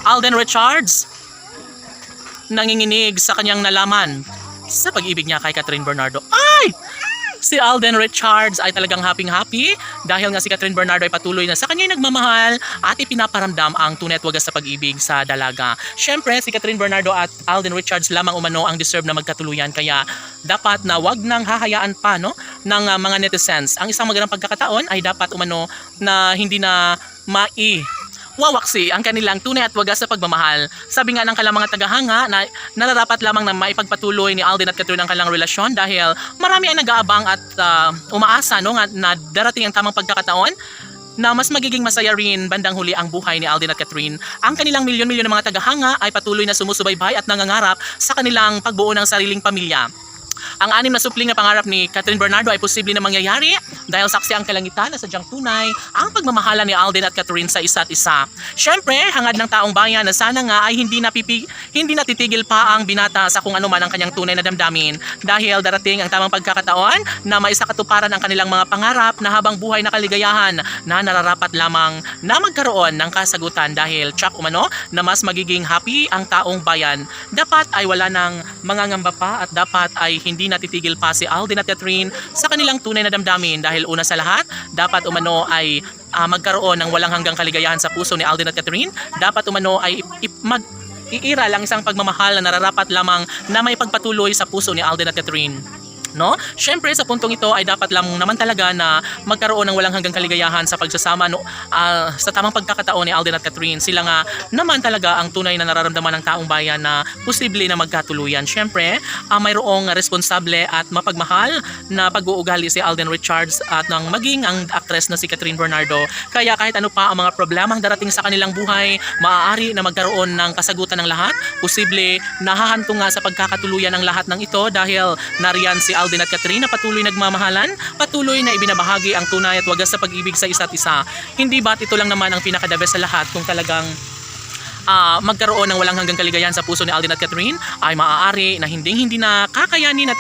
Alden Richards nanginginig sa kanyang nalaman sa pag-ibig niya kay Catherine Bernardo. Ay! Si Alden Richards ay talagang happy-happy dahil nga si Catherine Bernardo ay patuloy na sa kanya'y nagmamahal at ipinaparamdam ang tunay at wagas sa pag-ibig sa dalaga. Siyempre, si Catherine Bernardo at Alden Richards lamang umano ang deserve na magkatuluyan, kaya dapat na wag nang hahayaan pa ng mga netizens. Ang isang magandang pagkakataon ay dapat umano na hindi na wawaksi ang kanilang tunay at wagas sa pagmamahal. Sabi nga ng kanilang mga tagahanga na nararapat lamang na maipagpatuloy ni Alden at Catherine ang kanilang relasyon dahil marami ang nag-aabang at umaasa na darating ang tamang pagkakataon na mas magiging masaya rin bandang huli ang buhay ni Alden at Catherine. Ang kanilang milyon-milyon ng mga tagahanga ay patuloy na sumusubaybay at nangangarap sa kanilang pagbuo ng sariling pamilya. Ang 6 na supling na pangarap ni Catherine Bernardo ay posible na mangyayari dahil saksi ang kalangitan na sadyang tunay ang pagmamahala ni Alden at Catherine sa isa't isa. Siyempre, hangad ng taong bayan na sana nga ay hindi natitigil pa ang binata sa kung ano man ang kanyang tunay na damdamin dahil darating ang tamang pagkakataon na maisakatuparan ang kanilang mga pangarap na habang buhay na kaligayahan na nararapat lamang na magkaroon ng kasagutan dahil tsak umano na mas magiging happy ang taong bayan. Dapat ay wala nang mangangamba pa at dapat ay hindi natitigil pa si Alden at Catherine sa kanilang tunay na damdamin dahil una sa lahat, dapat umano ay magkaroon ng walang hanggang kaligayahan sa puso ni Alden at Catherine. Dapat umano ay iiral ang isang pagmamahal na nararapat lamang na may pagpatuloy sa puso ni Alden at Catherine. No? Siyempre sa puntong ito ay dapat lang naman talaga na magkaroon ng walang hanggang kaligayahan sa pagsasama sa tamang pagkakataon ni Alden at Catherine. Sila nga naman talaga ang tunay na nararamdaman ng taong bayan na posible na magkatuluyan. Siyempre, mayroong responsable at mapagmahal na pag-uugali si Alden Richards at nang maging ang aktres na si Catherine Bernardo. Kaya kahit ano pa ang mga problemang darating sa kanilang buhay, maaari na magkaroon ng kasagutan ng lahat. Posible na hahantong nga sa pagkakatuluyan ng lahat ng ito dahil nariyan si Alden at Catherine na patuloy nagmamahalan, patuloy na ibinabahagi ang tunay at wagas sa pag-ibig sa isa't isa. Hindi ba't ito lang naman ang pinaka-the best sa lahat kung talagang magkaroon ng walang hanggang kaligayahan sa puso ni Alden at Catherine ay maaari na hindi na kakayanin at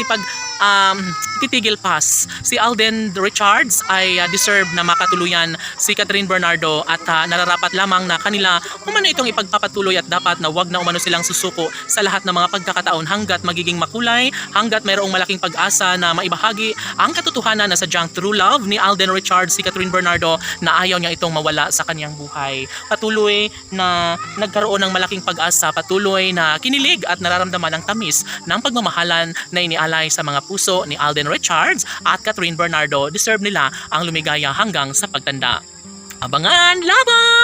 titigil pas. Si Alden Richards ay deserve na makatuluyan si Catherine Bernardo at nararapat lamang na kanila umano itong ipagpapatuloy at dapat na wag na umano silang susuko sa lahat ng mga pagkakataon hanggat magiging makulay, hanggat mayroong malaking pag-asa na maibahagi ang katotohanan na sadyang true love ni Alden Richards si Catherine Bernardo na ayaw niya itong mawala sa kanyang buhay. Patuloy na nagkaroon ng malaking pag-asa, patuloy na kinilig at nararamdaman ang tamis ng pagmamahalan na inialay sa mga puso ni Alden Richards at Catherine Bernardo. Deserve nila ang lumigaya hanggang sa pagtanda. Abangan laban!